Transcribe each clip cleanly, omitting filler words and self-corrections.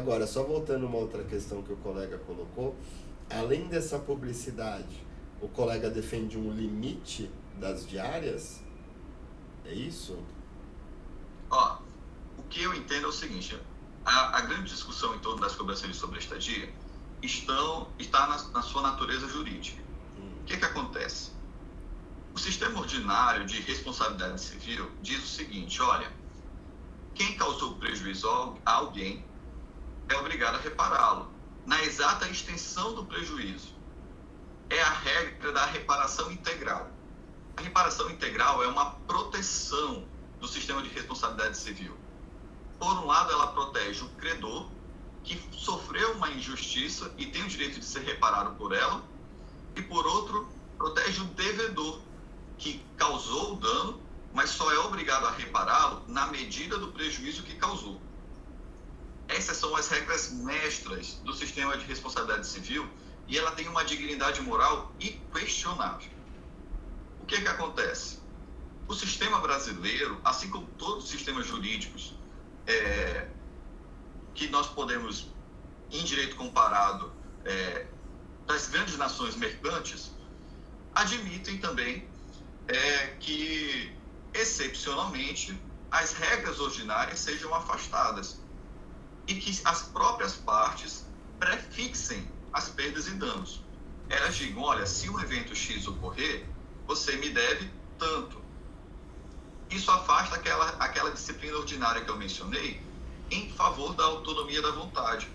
agora, só voltando uma outra questão que o colega colocou, além dessa publicidade, o colega defende um limite das diárias? É isso? Ó, o que eu entendo é o seguinte, a grande discussão em torno das cobranças de sobreestadia está na sua natureza jurídica. O que acontece? O sistema ordinário de responsabilidade civil diz o seguinte, olha, quem causou prejuízo a alguém é obrigado a repará-lo, na exata extensão do prejuízo. É a regra da reparação integral. A reparação integral é uma proteção do sistema de responsabilidade civil. Por um lado, ela protege o credor, que sofreu uma injustiça e tem o direito de ser reparado por ela, e por outro, protege o devedor, que causou o dano, mas só é obrigado a repará-lo na medida do prejuízo que causou. Essas são as regras mestras do sistema de responsabilidade civil e ela tem uma dignidade moral inquestionável. O que acontece? O sistema brasileiro, assim como todos os sistemas jurídicos que nós podemos, em direito comparado, das grandes nações mercantes, admitem também que, excepcionalmente, as regras ordinárias sejam afastadas e que as próprias partes prefixem as perdas e danos. Elas digam, olha, se um evento X ocorrer, você me deve tanto. Isso afasta aquela disciplina ordinária que eu mencionei em favor da autonomia da vontade,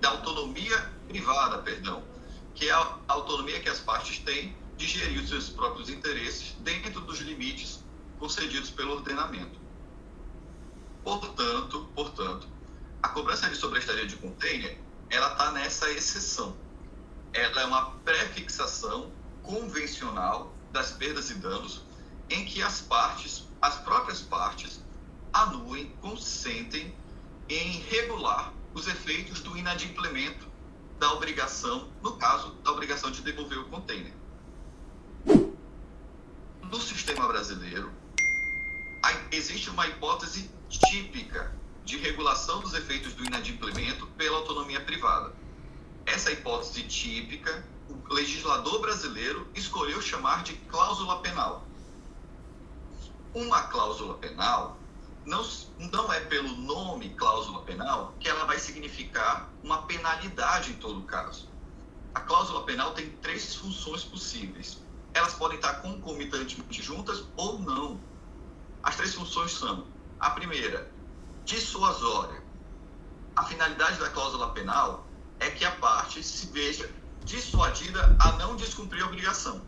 da autonomia privada, que é a autonomia que as partes têm de gerir os seus próprios interesses dentro dos limites concedidos pelo ordenamento. Portanto, a cobrança de sobreestadia de container, ela está nessa exceção. Ela é uma prefixação convencional das perdas e danos em que as próprias partes, anuem, consentem em regular os efeitos do inadimplemento da obrigação, no caso, da obrigação de devolver o container. No sistema brasileiro, existe uma hipótese típica de regulação dos efeitos do inadimplemento pela autonomia privada. Essa hipótese típica, o legislador brasileiro escolheu chamar de cláusula penal. Uma cláusula penal não é pelo nome cláusula penal que ela vai significar uma penalidade em todo caso. A cláusula penal tem 3 funções possíveis. Elas podem estar concomitantemente juntas ou não. As 3 funções são: a primeira, dissuasória. A finalidade da cláusula penal é que a parte se veja dissuadida a não descumprir a obrigação.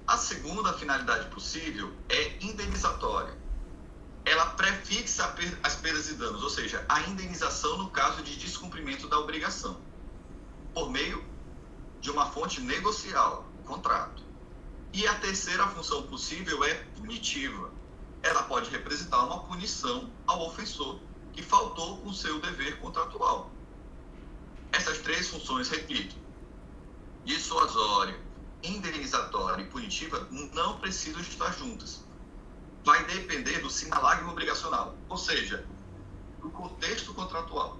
A segunda finalidade possível é indenizatória. Ela prefixa as perdas e danos, ou seja, a indenização no caso de descumprimento da obrigação, por meio de uma fonte negocial, o contrato. E a terceira função possível é punitiva. Ela pode representar uma punição ao ofensor que faltou com o seu dever contratual. Essas 3 funções, repito, dissuasória, indenizatória e punitiva, não precisam estar juntas. Vai depender do sinalagma obrigacional, ou seja, do contexto contratual.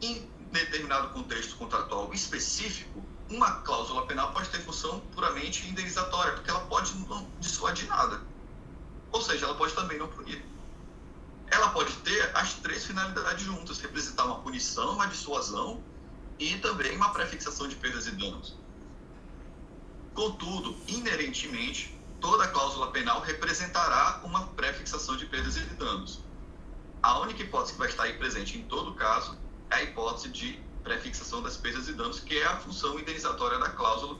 Em determinado contexto contratual específico, uma cláusula penal pode ter função puramente indenizatória, porque ela pode não dissuadir nada. Ou seja, ela pode também não punir. Ela pode ter as 3 finalidades juntas, representar uma punição, uma dissuasão e também uma prefixação de perdas e danos. Contudo, inerentemente, toda cláusula penal representará uma prefixação de perdas e danos. A única hipótese que vai estar aí presente em todo caso é a hipótese de prefixação das perdas e danos, que é a função indenizatória da cláusula,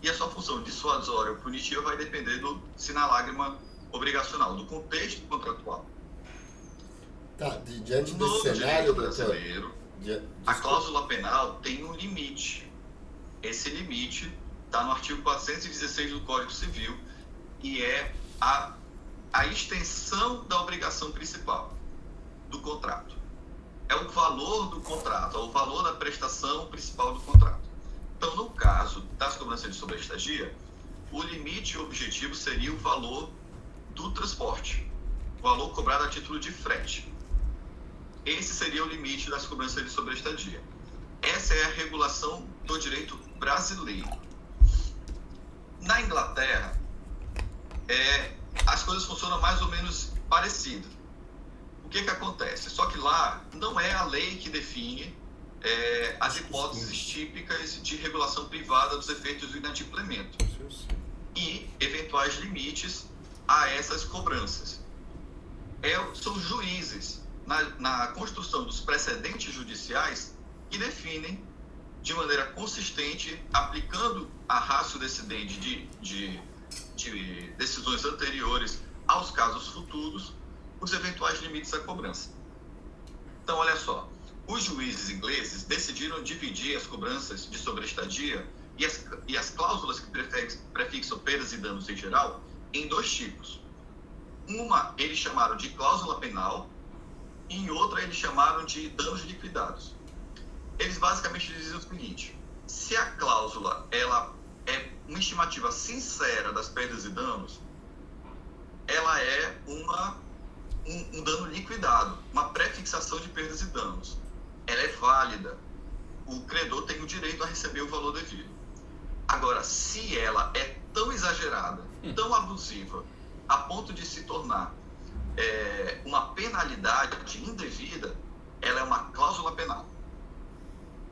e a sua função dissuasória ou punitiva vai depender do sinalagma obrigacional, do contexto contratual. Tá, diante desse cenário, brasileiro, a cláusula penal tem um limite. Esse limite está no artigo 416 do Código Civil e é a extensão da obrigação principal do contrato. É o valor do contrato, é o valor da prestação principal do contrato. Então, no caso das cobranças de sobreestadia, o limite objetivo seria o valor do transporte, o valor cobrado a título de frete. esse seria o limite das cobranças de sobreestadia. Essa é a regulação do direito brasileiro. Na Inglaterra, as coisas funcionam mais ou menos parecidas. O que acontece? Só que lá não é a lei que define as hipóteses típicas de regulação privada dos efeitos do inadimplemento e eventuais limites a essas cobranças. São juízes, na construção dos precedentes judiciais, que definem de maneira consistente, aplicando a ratio decidendi de decisões anteriores aos casos futuros, os eventuais limites à cobrança. Então, olha só, os juízes ingleses decidiram dividir as cobranças de sobreestadia e as cláusulas que prefixam perdas e danos em geral em dois tipos. Uma eles chamaram de cláusula penal e em outra eles chamaram de danos liquidados. Eles basicamente diziam o seguinte: se a cláusula ela é uma estimativa sincera das perdas e danos, ela é um dano liquidado, uma prefixação de perdas e danos. Ela é válida. O credor tem o direito a receber o valor devido. Agora, se ela é tão exagerada, tão abusiva, a ponto de se tornar uma penalidade indevida, ela é uma cláusula penal.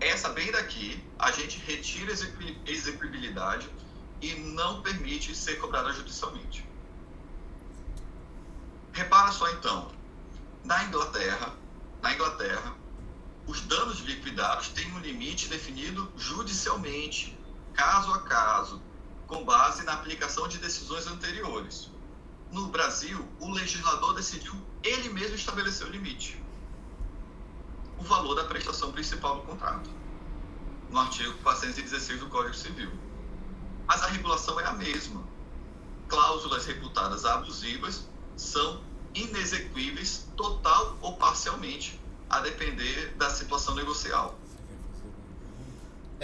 Essa bem daqui, a gente retira a execuibilidade e não permite ser cobrada judicialmente. Repara só então, na Inglaterra, os danos liquidados têm um limite definido judicialmente, caso a caso, com base na aplicação de decisões anteriores. No Brasil, o legislador decidiu ele mesmo estabelecer o limite. O valor da prestação principal do contrato, no artigo 416 do Código Civil. Mas a regulação é a mesma. Cláusulas reputadas abusivas são inexequíveis total ou parcialmente, a depender da situação negocial.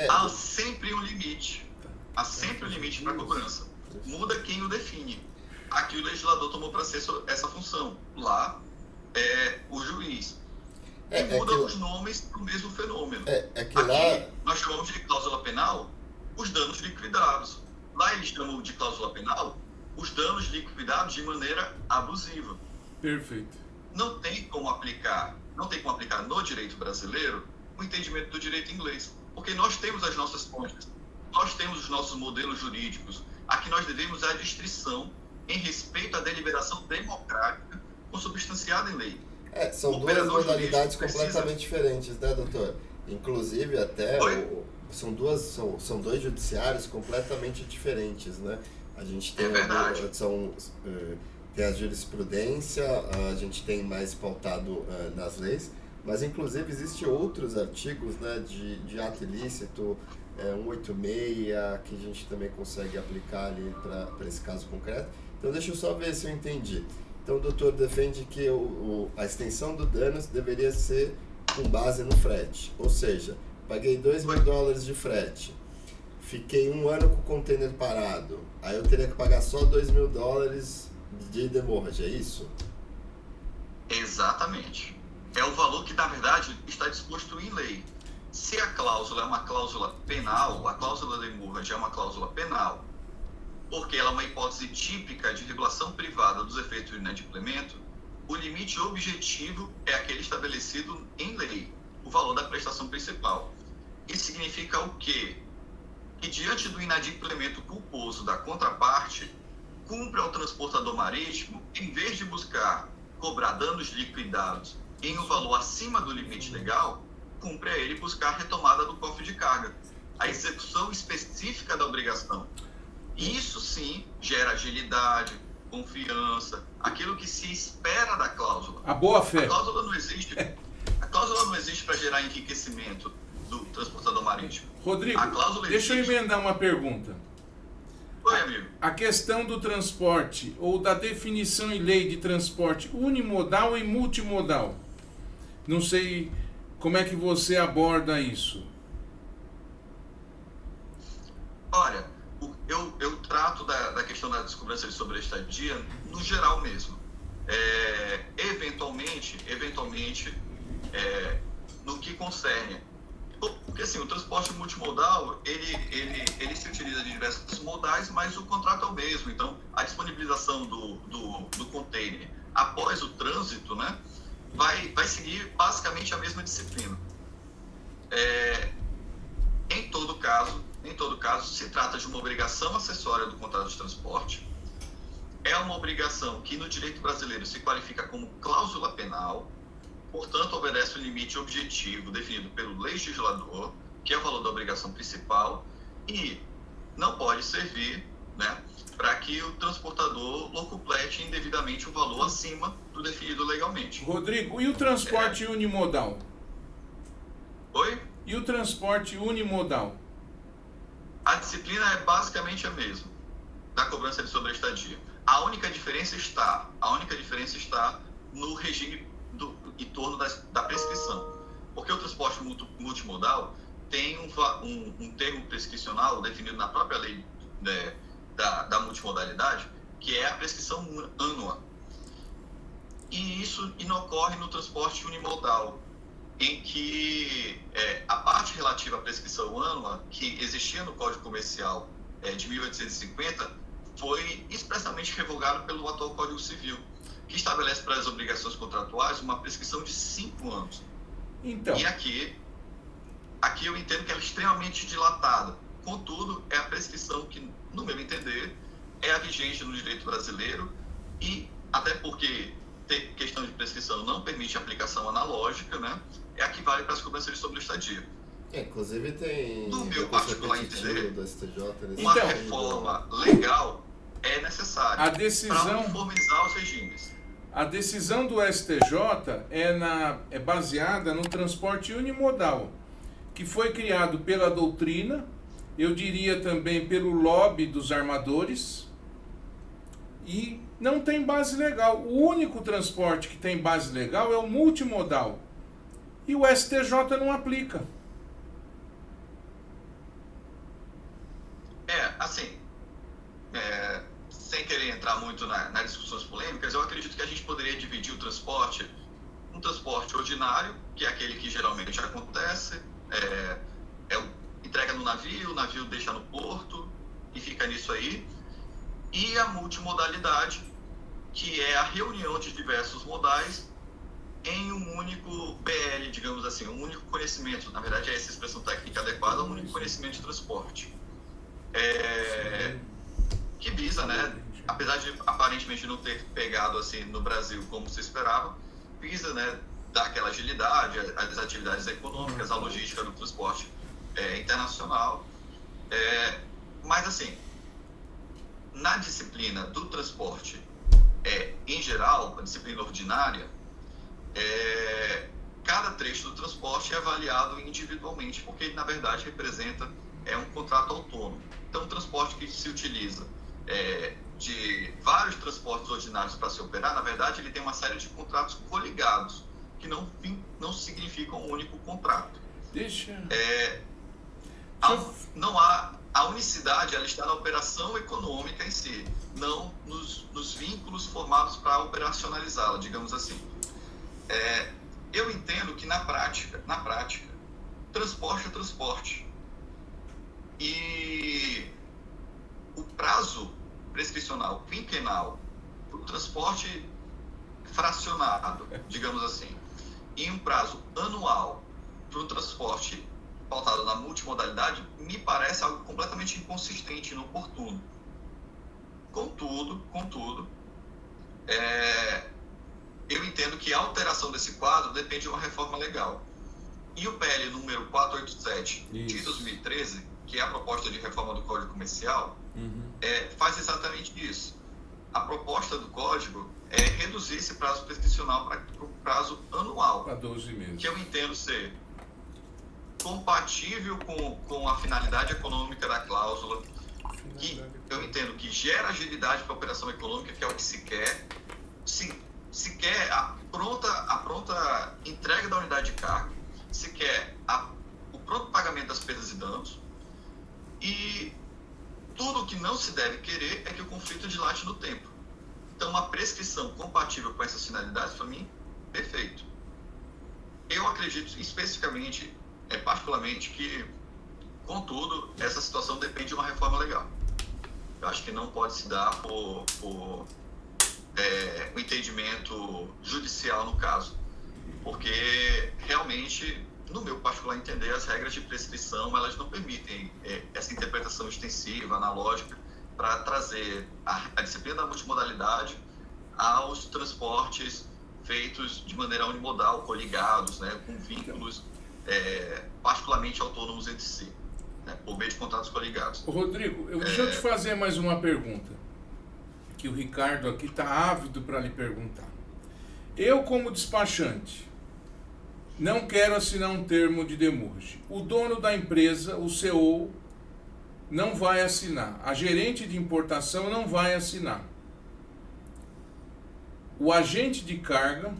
Há sempre um limite. Há sempre um limite para a cobrança. Muda quem o define. Aqui o legislador tomou para si essa função. Lá é o juiz. E muda os nomes do mesmo fenômeno. Aqui nós chamamos de cláusula penal os danos liquidados. Lá eles chamam de cláusula penal os danos liquidados de maneira abusiva. Perfeito. Não tem como aplicar no direito brasileiro o entendimento do direito inglês. Porque nós temos as nossas fontes, nós temos os nossos modelos jurídicos. Aqui nós devemos a distinção em respeito à deliberação democrática consubstanciada em lei. São duas modalidades completamente diferentes, né, doutor? Inclusive, até são dois judiciários completamente diferentes, né? A gente tem, tem a jurisprudência, a gente tem mais pautado nas leis, mas inclusive existem outros artigos, né, de ato ilícito, 186, que a gente também consegue aplicar ali para esse caso concreto. Então deixa eu só ver se eu entendi. Então o doutor defende que a extensão do danos deveria ser com base no frete. Ou seja, paguei $2.000 de frete, fiquei 1 ano com o container parado, aí eu teria que pagar só $2.000 de demorrage, é isso? Exatamente. É o valor que, na verdade, está disposto em lei. Se a cláusula é uma cláusula penal, a cláusula de demurrage é uma cláusula penal, porque ela é uma hipótese típica de regulação privada dos efeitos do inadimplemento, o limite objetivo é aquele estabelecido em lei, o valor da prestação principal. Isso significa o quê? Que diante do inadimplemento culposo da contraparte, cumpre ao transportador marítimo, em vez de buscar cobrar danos liquidados em um valor acima do limite legal, cumpre a ele buscar a retomada do cofre de carga, a execução específica da obrigação. Isso sim gera agilidade, confiança, aquilo que se espera da cláusula. A boa-fé. A cláusula não existe para gerar enriquecimento do transportador marítimo. Rodrigo, deixa eu emendar uma pergunta. Oi, amigo. A questão do transporte, ou da definição em lei de transporte unimodal e multimodal. Não sei como é que você aborda isso. Olha, eu trato da questão da descobrança de sobreestadia no geral mesmo. Eventualmente, no que concerne. Porque assim, o transporte multimodal, ele se utiliza de diversos modais, mas o contrato é o mesmo. Então, a disponibilização do container após o trânsito, né, vai seguir basicamente a mesma disciplina. Em todo caso, se trata de uma obrigação acessória do contrato de transporte. É uma obrigação que no direito brasileiro se qualifica como cláusula penal, portanto, obedece o limite objetivo definido pelo legislador, que é o valor da obrigação principal, e não pode servir, né, para que o transportador locuplete indevidamente o valor acima do definido legalmente. Rodrigo, e o transporte unimodal? Oi? E o transporte unimodal? A disciplina é basicamente a mesma, da cobrança de sobreestadia. A única diferença está no regime em torno da prescrição. Porque o transporte multimodal tem um termo prescricional definido na própria lei, né, da multimodalidade, que é a prescrição ânua. E isso não ocorre no transporte unimodal, em que a parte relativa à prescrição ânua, que existia no Código Comercial de 1850, foi expressamente revogado pelo atual Código Civil, que estabelece para as obrigações contratuais uma prescrição de 5 anos. Então. E aqui eu entendo que ela é extremamente dilatada. Contudo, é a prescrição que, no meu entender, é a vigente no direito brasileiro, e até porque ter questão de prescrição não permite aplicação analógica, né? É a que vale para as cobranças de sobreestadia. Inclusive tem no meu particular entender, do STJ, uma reforma legal é necessária para uniformizar os regimes. A decisão do STJ é baseada no transporte unimodal, que foi criado pela doutrina, eu diria também pelo lobby dos armadores, e não tem base legal. O único transporte que tem base legal é o multimodal, e o STJ não aplica. Sem querer entrar muito nas discussões polêmicas, eu acredito que a gente poderia dividir o transporte, um transporte ordinário, que é aquele que geralmente acontece, entrega no navio, o navio deixa no porto e fica nisso aí, e a multimodalidade, que é a reunião de diversos modais em um único BL, digamos assim, um único conhecimento. Na verdade, é essa expressão técnica adequada, um único conhecimento de transporte. Que visa, né, apesar de aparentemente não ter pegado assim no Brasil como se esperava, visa, né, dar aquela agilidade às atividades econômicas, à logística do transporte internacional. Mas assim, na disciplina do transporte em geral, a disciplina ordinária, cada trecho do transporte é avaliado individualmente, porque ele na verdade representa um contrato autônomo. Então, o transporte que se utiliza de vários transportes ordinários para se operar, na verdade, ele tem uma série de contratos coligados, que não significam um único contrato. Não há a unicidade, ela está na operação econômica em si, não nos vínculos formados para operacionalizá-la, digamos assim. Eu entendo que na prática, transporte é transporte. E o prazo prescricional quinquenal para o transporte fracionado, digamos assim, e um prazo anual para o transporte pautado na multimodalidade, me parece algo completamente inconsistente e inoportuno. Contudo, eu entendo que a alteração desse quadro depende de uma reforma legal. E o PL número 487 de 2013, que é a proposta de reforma do Código Comercial, faz exatamente isso. A proposta do Código é reduzir esse prazo prescricional para o prazo anual, para 12 meses, que eu entendo ser compatível com a finalidade econômica da cláusula, que eu entendo que gera agilidade para a operação econômica, que é o que se quer. Se quer a pronta entrega da unidade de carga, se quer o pronto pagamento das perdas e danos, e tudo o que não se deve querer é que o conflito dilate no tempo. Então, uma prescrição compatível com essas finalidades, para mim, perfeito. Eu acredito especificamente, particularmente, que, contudo, essa situação depende de uma reforma legal. Eu acho que não pode se dar por um entendimento judicial no caso, porque realmente, no meu particular entender, as regras de prescrição elas não permitem essa interpretação extensiva, analógica, para trazer a disciplina da multimodalidade aos transportes feitos de maneira unimodal, coligados, né, com vínculos particularmente autônomos entre si, né, por meio de contratos coligados. Rodrigo, deixa eu te fazer mais uma pergunta, que o Ricardo aqui está ávido para lhe perguntar. Eu, como despachante, não quero assinar um termo de demurge. O dono da empresa, o CEO, não vai assinar. A gerente de importação não vai assinar. O agente de carga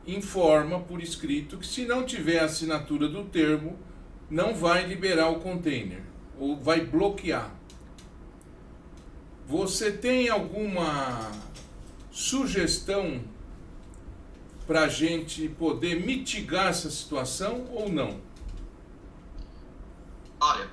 informa por escrito que, se não tiver a assinatura do termo, não vai liberar o container ou vai bloquear. Você tem alguma sugestão para a gente poder mitigar essa situação ou não? Olha,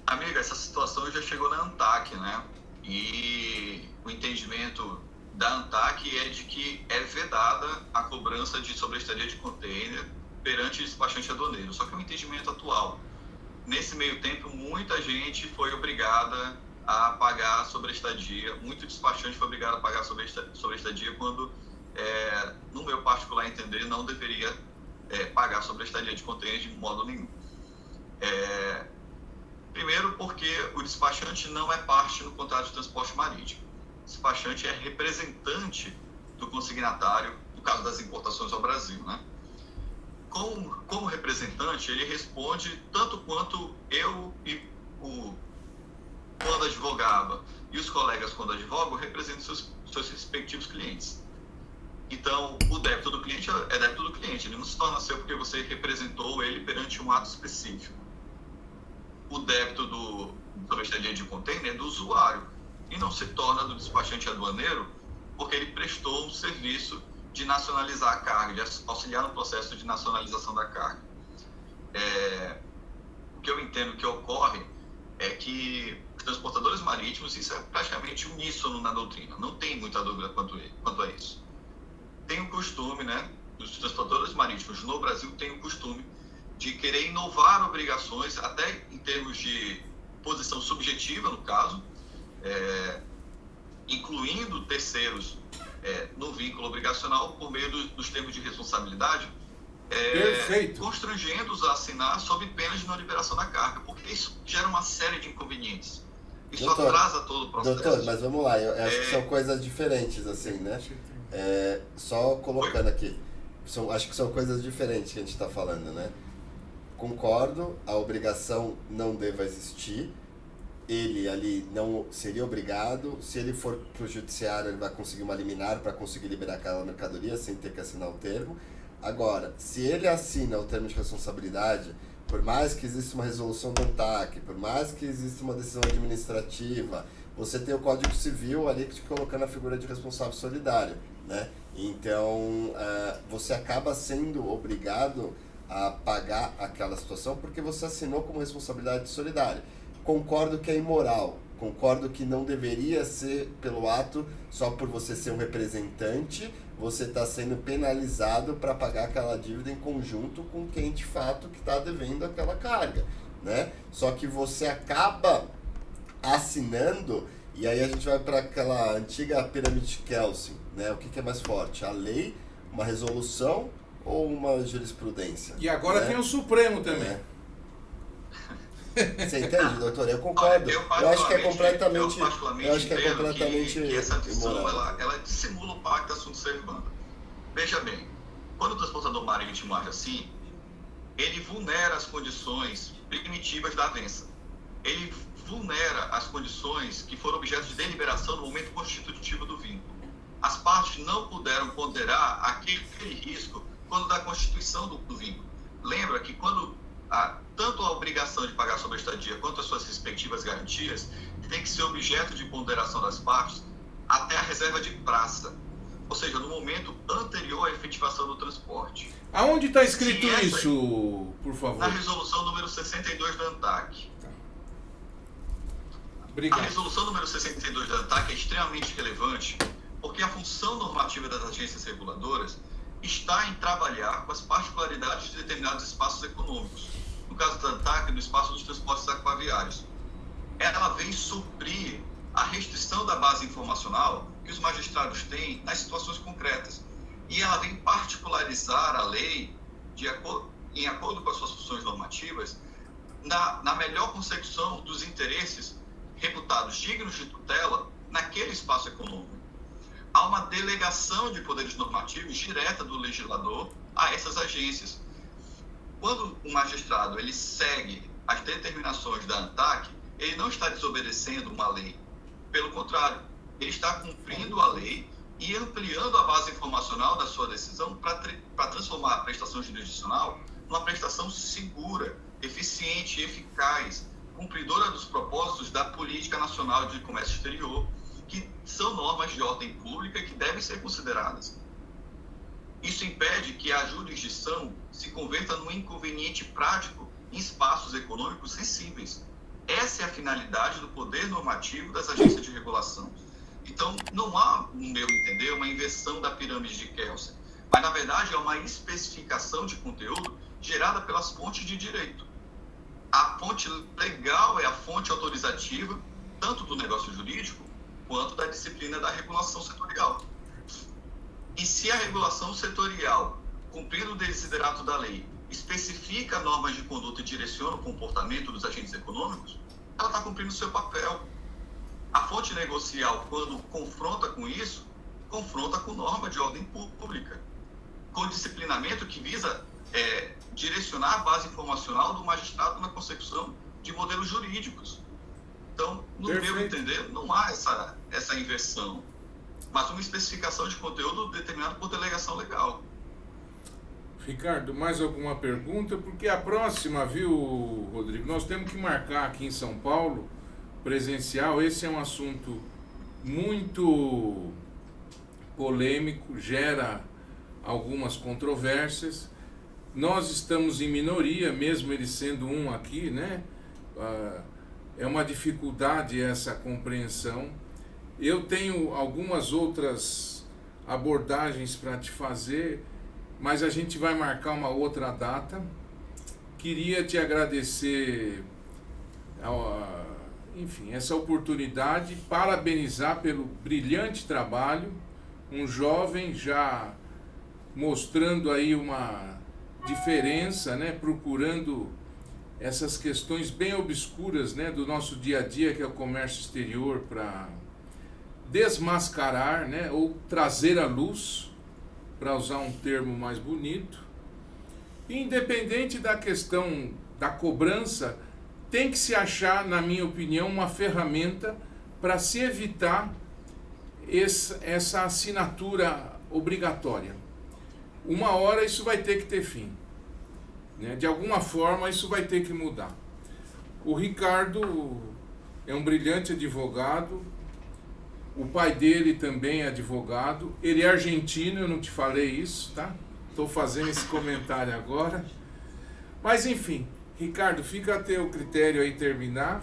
amiga, essa situação já chegou na ANTAQ, né? E o entendimento da ANTAQ é de que é vedada a cobrança de sobreestadia de container perante o despachante aduaneiro. Só que é um entendimento atual. Nesse meio tempo, muita gente foi obrigada a pagar a sobreestadia, muito despachante foi obrigado a pagar a sobreestadia quando, no meu particular entender, não deveria pagar a sobreestadia de container de modo nenhum. Primeiro porque o despachante não é parte no contrato de transporte marítimo. O despachante é representante do consignatário, no caso das importações ao Brasil, né? Como representante, ele responde tanto quanto eu e quando advogava e os colegas quando advogam representam seus respectivos clientes. Então, o débito do cliente é débito do cliente, ele não se torna seu porque você representou ele perante um ato específico. O débito do sobreestadia de container é do usuário e não se torna do despachante aduaneiro porque ele prestou um serviço de nacionalizar a carga, de auxiliar no processo de nacionalização da carga. O que eu entendo que ocorre é que os transportadores marítimos, isso é praticamente uníssono na doutrina, não tem muita dúvida quanto a isso. Tem o costume, né, os transportadores marítimos no Brasil têm o costume de querer inovar obrigações, até em termos de posição subjetiva, no caso, incluindo terceiros no vínculo obrigacional por meio dos termos de responsabilidade, constrangendo-os a assinar sob pena de não liberação da carga, porque isso gera uma série de inconvenientes. Isso atrasa todo o processo. Doutor, mas vamos lá, eu acho que são coisas diferentes, assim, né? Só colocando aqui, acho que são coisas diferentes que a gente está falando, né? Concordo, a obrigação não deva existir, ele ali não seria obrigado, se ele for para o judiciário ele vai conseguir uma liminar para conseguir liberar aquela mercadoria sem ter que assinar o termo. Agora, se ele assina o termo de responsabilidade, por mais que exista uma resolução do ANTAQ, por mais que exista uma decisão administrativa, você tem o Código Civil ali te colocando a figura de responsável solidário, né? Então, você acaba sendo obrigado a pagar aquela situação porque você assinou como responsabilidade solidária. Concordo que é imoral, concordo que não deveria ser pelo ato, só por você ser um representante, você está sendo penalizado para pagar aquela dívida em conjunto com quem de fato que está devendo aquela carga, né? Só que você acaba assinando, e aí a gente vai para aquela antiga pirâmide de Kelsen, né? O que é mais forte, a lei, uma resolução ou uma jurisprudência? E agora, né? Tem o Supremo também. Você entende, doutor? Eu concordo. Eu acho que é completamente que essa discussão ela dissimula o pacto da assunto servanda. Veja bem, quando o transportador marítimo age assim, ele vulnera as condições primitivas da avença. Ele vulnera as condições que foram objeto de deliberação no momento constitutivo do vínculo. As partes não puderam ponderar aquele risco quando da constituição do vínculo. Lembra que quando tanto a obrigação de pagar sobre a estadia quanto as suas respectivas garantias tem que ser objeto de ponderação das partes até a reserva de praça. ou seja, no momento anterior à efetivação do transporte. Aonde está escrito isso, por favor? Na resolução número 62 da ANTAC. Tá. A Obrigado. resolução número 62 da ANTAC é extremamente relevante porque a função normativa das agências reguladoras está em trabalhar com as particularidades de determinados espaços econômicos. No caso da ANTAC, no espaço dos transportes aquaviários. Ela vem suprir a restrição da base informacional que os magistrados têm nas situações concretas. E ela vem particularizar a lei em acordo com as suas funções normativas na melhor consecução dos interesses reputados dignos de tutela naquele espaço econômico. Há uma delegação de poderes normativos direta do legislador a essas agências. Quando o magistrado ele segue as determinações da ANTAC, ele não está desobedecendo uma lei. Pelo contrário, ele está cumprindo a lei e ampliando a base informacional da sua decisão para transformar a prestação jurisdicional numa prestação segura, eficiente e eficaz, cumpridora dos propósitos da Política Nacional de Comércio Exterior, que são normas de ordem pública que devem ser consideradas. Isso impede que a jurisdição se converta num inconveniente prático em espaços econômicos sensíveis. Essa é a finalidade do poder normativo das agências de regulação. Então, não há, no meu entender, uma inversão da pirâmide de Kelsen, mas, na verdade, é uma especificação de conteúdo gerada pelas fontes de direito. A fonte legal é a fonte autorizativa, tanto do negócio jurídico, quanto da disciplina da regulação setorial. E se a regulação setorial, cumprindo o desiderato da lei, especifica normas de conduta e direciona o comportamento dos agentes econômicos, ela está cumprindo o seu papel. A fonte negocial, quando confronta com isso, confronta com norma de ordem pública, com disciplinamento que visa direcionar a base informacional do magistrado na consecução de modelos jurídicos. Então, no meu entender, não há essa inversão, mas uma especificação de conteúdo determinado por delegação legal. Ricardo, mais alguma pergunta? Porque a próxima, viu, Rodrigo, nós temos que marcar aqui em São Paulo, presencial. Esse é um assunto muito polêmico, gera algumas controvérsias. Nós estamos em minoria, mesmo ele sendo um aqui, né? É uma dificuldade essa compreensão. Eu tenho algumas outras abordagens para te fazer, mas a gente vai marcar uma outra data. Queria te agradecer, enfim, essa oportunidade, parabenizar pelo brilhante trabalho, um jovem já mostrando aí uma diferença, né, procurando essas questões bem obscuras, né, do nosso dia a dia, que é o comércio exterior, para desmascarar, né, ou trazer à luz, para usar um termo mais bonito. Independente da questão da cobrança, tem que se achar, na minha opinião, uma ferramenta para se evitar essa assinatura obrigatória. Uma hora isso vai ter que ter fim, né? De alguma forma isso vai ter que mudar. O Ricardo é um brilhante advogado, o pai dele também é advogado, ele é argentino, eu não te falei isso, tá? Estou fazendo esse comentário agora. Mas enfim, Ricardo, fica a teu critério aí terminar.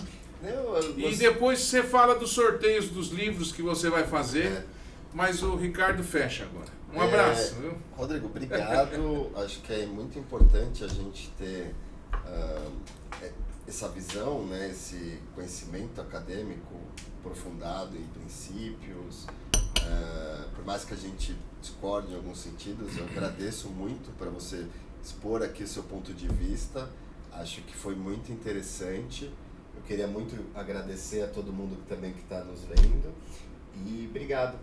E depois você fala dos sorteios dos livros que você vai fazer, mas o Ricardo fecha agora. Um abraço. Viu? Rodrigo, obrigado. Acho que é muito importante a gente ter essa visão, né, esse conhecimento acadêmico aprofundado em princípios. Por mais que a gente discorde em alguns sentidos, eu agradeço muito para você expor aqui o seu ponto de vista. Acho que foi muito interessante. Eu queria muito agradecer a todo mundo que também está nos vendo. E obrigado.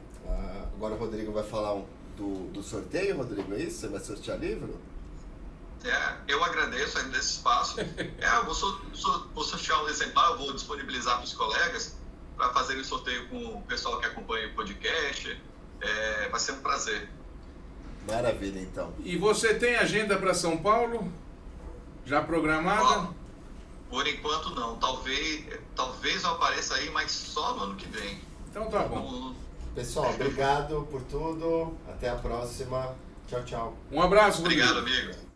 Agora o Rodrigo vai falar do sorteio, Rodrigo, é isso? Você vai sortear livro? Eu agradeço esse espaço. Eu vou sortear um exemplar, eu vou disponibilizar para os colegas para fazer o sorteio com o pessoal que acompanha o podcast. Vai ser um prazer. Maravilha, então. E você tem agenda para São Paulo? Já programada? Por enquanto não. Talvez eu apareça aí, mas só no ano que vem. Então tá bom. Pessoal, obrigado por tudo. Até a próxima. Tchau, tchau. Um abraço, Rodrigo. Obrigado, amigo.